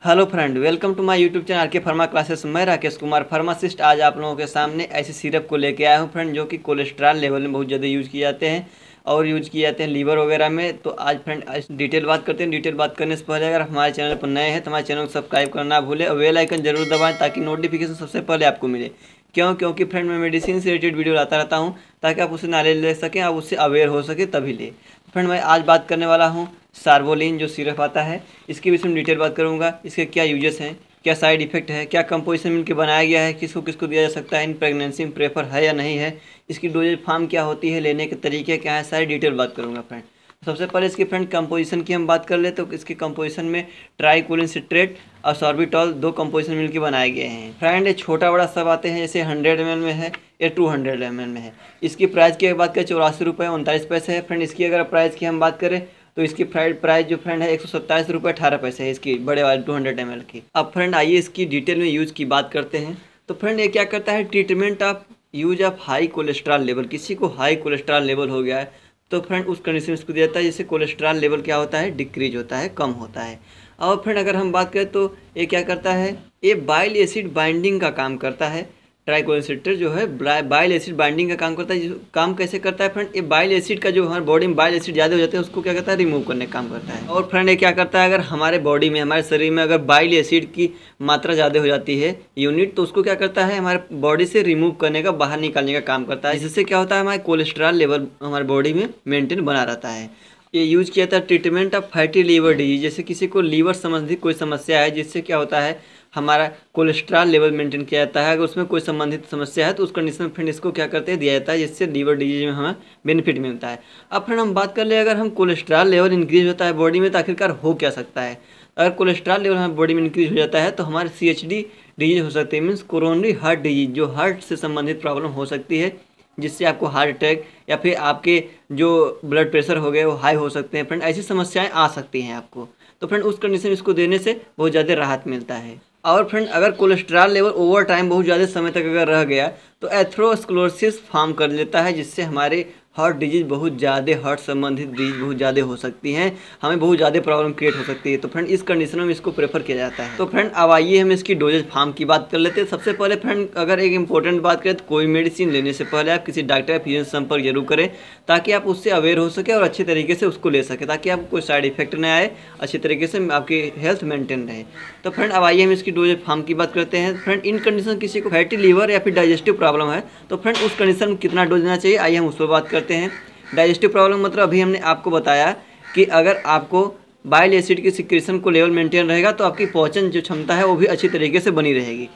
Hello friend, welcome to my YouTube channel R K pharma classes. मैं Rakesh Kumar pharmacist आज आप लोगों के सामने ऐसे सिरप को लेके आया हूँ फ्रेंड, जो कि कोलेस्ट्रॉल लेवल में बहुत ज़्यादा यूज़ किए जाते हैं और यूज़ किए जाते हैं लीवर वगैरह में। तो आज फ्रेंड डिटेल बात करते हैं। डिटेल बात करने से पहले अगर हमारे चैनल पर नए हैं तो हमारे चैनल को सब्सक्राइब करना ना भूलें और बेल आइकन जरूर दबाएं ताकि नोटिफिकेशन सबसे पहले आपको मिले। क्योंकि फ्रेंड मैं मेडिसिन से रिलेटेड वीडियो लाता रहता हूँ ताकि आप उससे नॉलेज ले सकें, आप उससे अवेयर हो सके तभी ले। फ्रेंड मैं आज बात करने वाला हूँ सार्वोलिन जो सिरप आता है, इसके विषय में डिटेल बात करूँगा। इसके क्या यूजेस हैं, क्या साइड इफेक्ट है, क्या कंपोजिशन मिलकर बनाया गया है, किसको किसको दिया जा सकता है, इन प्रेगनेंसी में प्रेफर है या नहीं है, इसकी डोजेज फॉर्म क्या होती है, लेने के तरीके क्या है, सारी डिटेल बात करूँगा फ्रेंड। सबसे पहले इसके फ्रेंड कंपोजिशन की हम बात कर ले तो इसके कंपोजिशन में ट्राइकोलिन सिट्रेट और सॉर्बिटॉल दो कंपोजिशन मिलकर बनाए गए हैं फ्रेंड। ये छोटा बड़ा सब आते हैं, जैसे 100 ml में है या 200 ml में है। इसकी प्राइस की बात करें 84 रुपये 39 पैसे है फ्रेंड। इसकी अगर प्राइस की हम बात करें तो इसकी प्राइस जो फ्रेंड है 127 रुपये 18 पैसे है इसकी बड़े वाले 200 ml की। अब फ्रेंड आइए इसकी डिटेल में यूज़ की बात करते हैं। तो फ्रेंड ये क्या करता है, treatment of use of high cholesterol level. किसी को हाई कोलेस्ट्रॉल लेवल हो गया है तो फ्रेंड उस कंडीशन में इसको दिया जाता है जिससे कोलेस्ट्रॉल लेवल क्या होता है, डिक्रीज होता है, कम होता है। और फ्रेंड अगर हम बात करें तो ये क्या करता है, ये बाइल एसिड बाइंडिंग का काम करता है। ट्राइकोलिन जो है बाइल एसिड बाइंडिंग का काम करता है। काम कैसे करता है फ्रेंड, ये बाइल एसिड का जो हमारे बॉडी में बाइल एसिड ज़्यादा हो जाते हैं उसको क्या करता है, रिमूव करने का काम करता है। और फ्रेंड ये क्या करता है, अगर हमारे बॉडी में हमारे शरीर में अगर बाइल एसिड की मात्रा ज़्यादा हो जाती है यूनिट, तो उसको क्या करता है, हमारे बॉडी से रिमूव करने का, बाहर निकालने का काम करता है। जिससे क्या होता है, हमारे कोलेस्ट्रॉल लेवल हमारे बॉडी में मेंटेन बना रहता है। ये यूज किया था treatment of fatty liver disease. जैसे किसी को लीवर संबंधी कोई समस्या है जिससे क्या होता है हमारा कोलेस्ट्रॉल लेवल मेंटेन किया जाता है। अगर उसमें कोई संबंधित समस्या है तो उस कंडीशन में फ्रेंड इसको क्या करते हैं, दिया जाता है, जिससे लीवर डिजीज में हमें बेनिफिट मिलता है। अब फ्रेंड हम बात कर ले, अगर हम कोलेस्ट्रॉल लेवल इंक्रीज होता है बॉडी में तो आखिरकार हो क्या सकता है। अगर कोलेस्ट्रॉल लेवल हमारे बॉडी में इंक्रीज हो जाता है तो हमारे CHD डिजीज हो सकती है, मीन्स कोरोनरी हार्ट डिजीज, जो हार्ट से संबंधित प्रॉब्लम हो सकती है, जिससे आपको हार्ट अटैक या फिर आपके जो ब्लड प्रेशर हो गए वो हाई हो सकते हैं फ्रेंड। ऐसी समस्याएं आ सकती हैं आपको। तो फ्रेंड उस कंडीशन में इसको देने से बहुत ज़्यादा राहत मिलता है। और फ्रेंड अगर कोलेस्ट्रॉल लेवल ओवर टाइम बहुत ज़्यादा समय तक अगर रह गया तो एथेरोस्क्लेरोसिस फॉर्म कर लेता है, जिससे हमारे हार्ट डिजीज बहुत ज़्यादा, हार्ट संबंधित डिजीज बहुत ज़्यादा हो सकती हैं, हमें बहुत ज़्यादा प्रॉब्लम क्रिएट हो सकती है। तो फ्रेंड इस कंडीशन में इसको प्रेफर किया जाता है। तो फ्रेंड अब आइए हम इसकी डोजेज फॉर्म की बात कर लेते हैं। सबसे पहले फ्रेंड अगर एक इंपॉर्टेंट बात करें तो कोई मेडिसिन लेने से पहले आप किसी डॉक्टर या फिजिशियन से संपर्क जरूर करें ताकि आप उससे अवेयर हो सके और अच्छे तरीके से उसको ले सके, ताकि आपको कोई साइड इफेक्ट न आए, अच्छे तरीके से आपकी हेल्थ मेंटेन रहे। तो फ्रेंड अब आइए हम इसकी डोजेज फॉर्म की बात करते हैं। फ्रेंड इन कंडीशन किसी को फैटी लीवर या फिर डाइजेस्टिव प्रॉब्लम है तो फ्रेंड उस कंडीशन में कितना डोज देना चाहिए, आइए हम उस पर बात करते हैं। डाइजेस्टिव प्रॉब्लम मतलब अभी हमने आपको बताया कि अगर आपको बाइल एसिड की सिक्रेशन को लेवल मेंटेन रहेगा तो आपकी पाचन जो क्षमता है वो भी अच्छी तरीके से बनी रहेगी।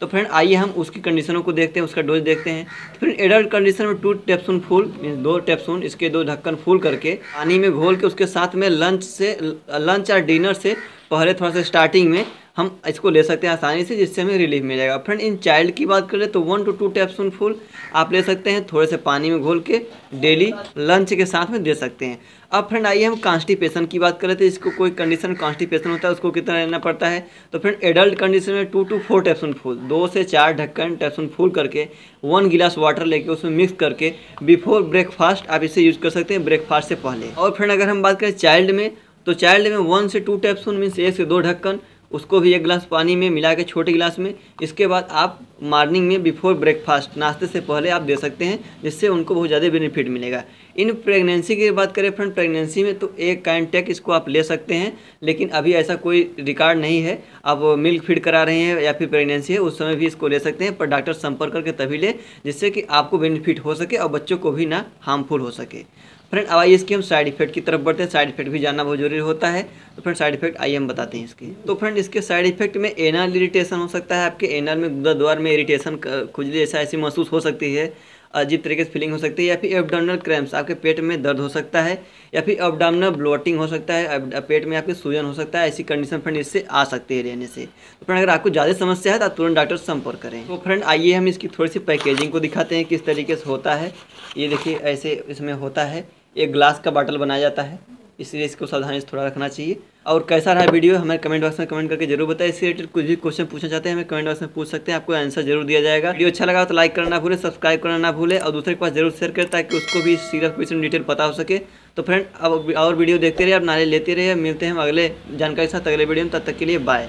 तो फ्रेंड आइए हम उसकी कंडीशनों को देखते हैं, उसका डोज देखते हैं। फ्रेंड एडल्ट कंडीशन में 2 टेस्पून फुल, मीन्स 2 टेस्पून, इसके 2 ढक्कन फुल करके पानी में घोल के उसके साथ में लंच और डिनर से पहले थोड़ा सा स्टार्टिंग में हम इसको ले सकते हैं आसानी से, जिससे हमें रिलीफ मिलेगा। फ्रेंड इन चाइल्ड की बात करें तो 1 to 2 टेस्पून फुल आप ले सकते हैं, थोड़े से पानी में घोल के डेली लंच के साथ में दे सकते हैं। अब फ्रेंड आइए हम कॉन्स्टिपेशन की बात करें तो इसको कोई कंडीशन कॉन्स्टिपेशन होता है उसको कितना लेना पड़ता है। तो फ्रेंड एडल्ट कंडीशन में 2 to 4 टेस्पून फुल, 2 से 4 ढक्कन टेस्पून फुल करके 1 गिलास वाटर लेके उसमें मिक्स करके बिफोर ब्रेकफास्ट आप इसे यूज कर सकते हैं, ब्रेकफास्ट से पहले। और फ्रेंड अगर हम बात करें चाइल्ड में तो चाइल्ड में 1 से 2 टेस्पून मीन्स 1 से 2 ढक्कन, उसको भी 1 गिलास पानी में मिला के छोटे गिलास में, इसके बाद आप मॉर्निंग में बिफोर ब्रेकफास्ट नाश्ते से पहले आप दे सकते हैं, जिससे उनको बहुत ज़्यादा बेनिफिट मिलेगा। इन प्रेगनेंसी की बात करें फ्रेंड, प्रेगनेंसी में तो एक काइंटेक इसको आप ले सकते हैं, लेकिन अभी ऐसा कोई रिकॉर्ड नहीं है। आप मिल्क फीड करा रहे हैं या फिर प्रेगनेंसी है उस समय भी इसको ले सकते हैं, पर डॉक्टर संपर्क करके तभी ले, जिससे कि आपको बेनिफिट हो सके और बच्चों को भी ना हार्मफुल हो सके। फ्रेंड अब आइए इसके हम साइड इफेक्ट की तरफ बढ़ते हैं। साइड इफेक्ट भी जानना बहुत जरूरी होता है। तो फ्रेंड साइड इफेक्ट आइए हम बताते हैं इसके। तो फ्रेंड इसके साइड इफेक्ट में एनल इरिटेशन हो सकता है, आपके एनल में गुदा द्वार में इरिटेशन, खुजली ऐसी महसूस हो सकती है, अजीब तरीके से फीलिंग हो सकती है, या फिर एब्डोमिनल क्रैम्प्स, आपके पेट में दर्द हो सकता है, या फिर एब्डोमिनल ब्लोटिंग हो सकता है, पेट में आपके सूजन हो सकता है। ऐसी कंडीशन फ्रेंड इससे आ सकती है रहने से। तो फ्रेंड अगर आपको ज़्यादा समस्या है तो आप तुरंत डॉक्टर से संपर्क करें। तो फ्रेंड आइए हम इसकी थोड़ी सी पैकेजिंग को दिखाते हैं किस तरीके से होता है। ये देखिए ऐसे इसमें होता है, एक ग्लास का बॉटल बनाया जाता है, इसलिए इसको सावधानी से थोड़ा रखना चाहिए। और कैसा रहा वीडियो हमें कमेंट बॉक्स में कमेंट करके जरूर बताएं। इससे रिलेटेड कुछ भी क्वेश्चन पूछना चाहते हैं हमें कमेंट बॉक्स में पूछ सकते हैं, आपको आंसर जरूर दिया जाएगा। वीडियो अच्छा लगा तो लाइक करना ना भूलें, सब्सक्राइब करना ना भूलें और दूसरे के पास जरूर शेयर करें ताकि उसको भी सिरप की डिटेल पता हो सके। तो फ्रेंड अब और वीडियो देखते रहिए, आप नॉलेज लेते रहिए। मिलते हैं हम अगले जानकारी के साथ अगले वीडियो में, तब तक के लिए बाय।